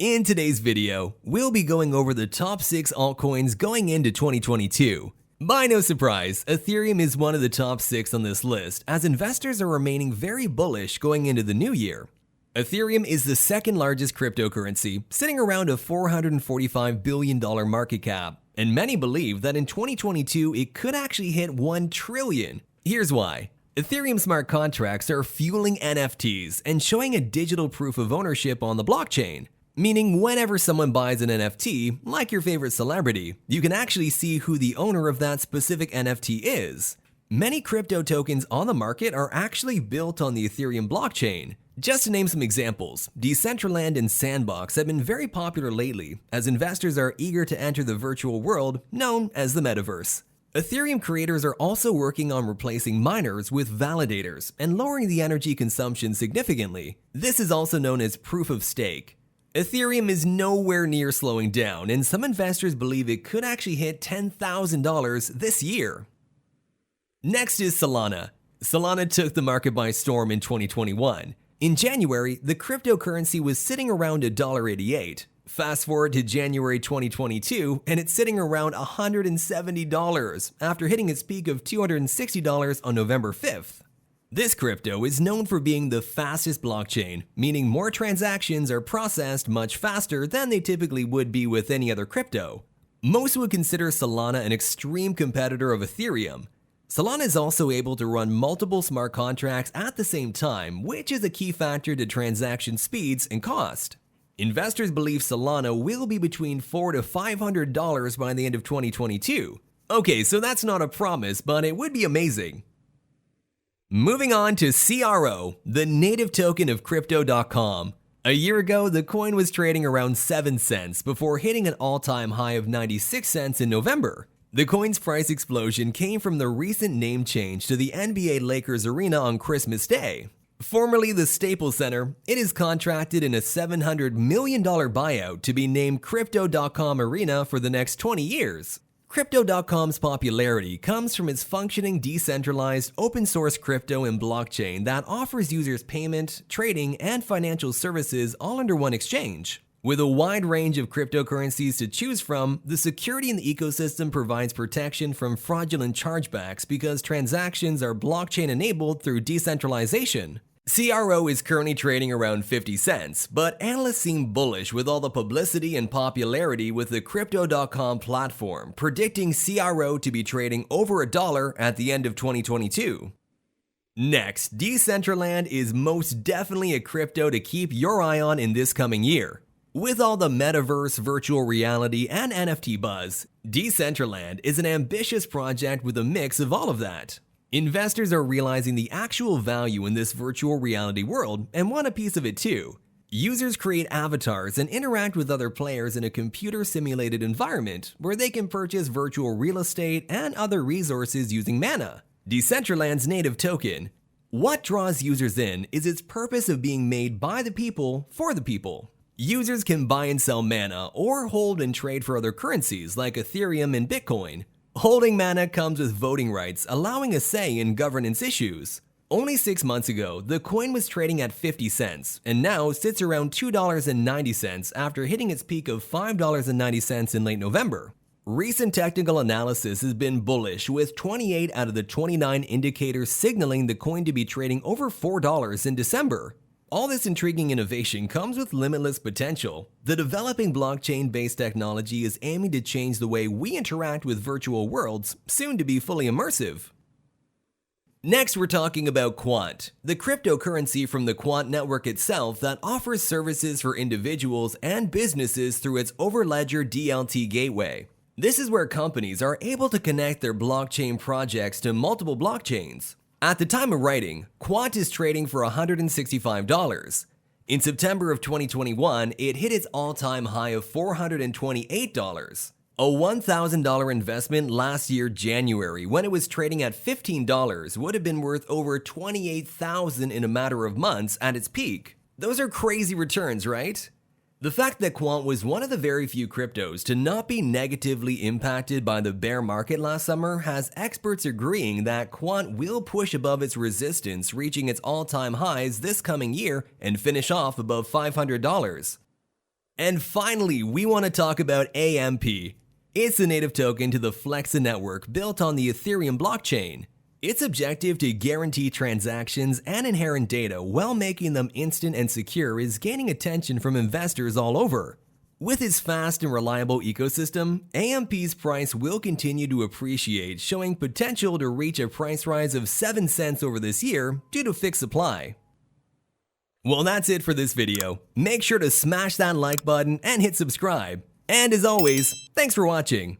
In today's video, we'll be going over the top 6 altcoins going into 2022. By no surprise, Ethereum is one of the top 6 on this list, as investors are remaining very bullish going into the new year. Ethereum is the second largest cryptocurrency, sitting around a $445 billion market cap, and many believe that in 2022 it could actually hit $1 trillion. Here's why. Ethereum smart contracts are fueling NFTs and showing a digital proof of ownership on the blockchain. Meaning whenever someone buys an NFT, like your favorite celebrity, you can actually see who the owner of that specific NFT is. Many crypto tokens on the market are actually built on the Ethereum blockchain. Just to name some examples, Decentraland and Sandbox have been very popular lately, as investors are eager to enter the virtual world known as the metaverse. Ethereum creators are also working on replacing miners with validators and lowering the energy consumption significantly. This is also known as proof of stake. Ethereum is nowhere near slowing down, and some investors believe it could actually hit $10,000 this year. Next is Solana. Solana took the market by storm in 2021. In January, the cryptocurrency was sitting around $1.88. Fast forward to January 2022, and it's sitting around $170 after hitting its peak of $260 on November 5th. This crypto is known for being the fastest blockchain, meaning more transactions are processed much faster than they typically would be with any other crypto. Most would consider Solana an extreme competitor of Ethereum. Solana is also able to run multiple smart contracts at the same time, which is a key factor to transaction speeds and cost. Investors believe Solana will be between $400 to $500 by the end of 2022. Okay, so that's not a promise, but it would be amazing. Moving on to CRO, the native token of Crypto.com. A year ago, the coin was trading around 7 cents before hitting an all-time high of 96 cents in November. The coin's price explosion came from the recent name change to the NBA Lakers Arena on Christmas Day. Formerly the Staples Center, it is contracted in a $700 million buyout to be named Crypto.com Arena for the next 20 years. Crypto.com's popularity comes from its functioning decentralized open-source crypto and blockchain that offers users payment, trading, and financial services all under one exchange. With a wide range of cryptocurrencies to choose from, the security in the ecosystem provides protection from fraudulent chargebacks because transactions are blockchain-enabled through decentralization. CRO is currently trading around 50 cents, but analysts seem bullish with all the publicity and popularity with the Crypto.com platform, predicting CRO to be trading over $1 at the end of 2022. Next, Decentraland is most definitely a crypto to keep your eye on in this coming year. With all the metaverse, virtual reality, and NFT buzz, Decentraland is an ambitious project with a mix of all of that. Investors are realizing the actual value in this virtual reality world and want a piece of it too. Users create avatars and interact with other players in a computer-simulated environment where they can purchase virtual real estate and other resources using mana, Decentraland's native token. What draws users in is its purpose of being made by the people for the people. Users can buy and sell mana or hold and trade for other currencies like Ethereum and Bitcoin. Holding mana comes with voting rights, allowing a say in governance issues. Only 6 months ago, the coin was trading at 50 cents and now sits around $2.90 after hitting its peak of $5.90 in late November. Recent technical analysis has been bullish, with 28 out of the 29 indicators signaling the coin to be trading over $4 in December. All this intriguing innovation comes with limitless potential. The developing blockchain-based technology is aiming to change the way we interact with virtual worlds, soon to be fully immersive. Next, we're talking about Quant, the cryptocurrency from the Quant network itself that offers services for individuals and businesses through its Overledger DLT gateway. This is where companies are able to connect their blockchain projects to multiple blockchains. At the time of writing, Quant is trading for $165. In September of 2021, it hit its all-time high of $428. A $1,000 investment last year January, when it was trading at $15, would have been worth over $28,000 in a matter of months at its peak. Those are crazy returns, right? The fact that Quant was one of the very few cryptos to not be negatively impacted by the bear market last summer has experts agreeing that Quant will push above its resistance, reaching its all-time highs this coming year and finish off above $500. And finally, we want to talk about AMP. It's a native token to the Flexa network built on the Ethereum blockchain. Its objective to guarantee transactions and inherent data while making them instant and secure is gaining attention from investors all over. With its fast and reliable ecosystem, AMP's price will continue to appreciate, showing potential to reach a price rise of 7 cents over this year due to fixed supply. Well, that's it for this video. Make sure to smash that like button and hit subscribe. And as always, thanks for watching.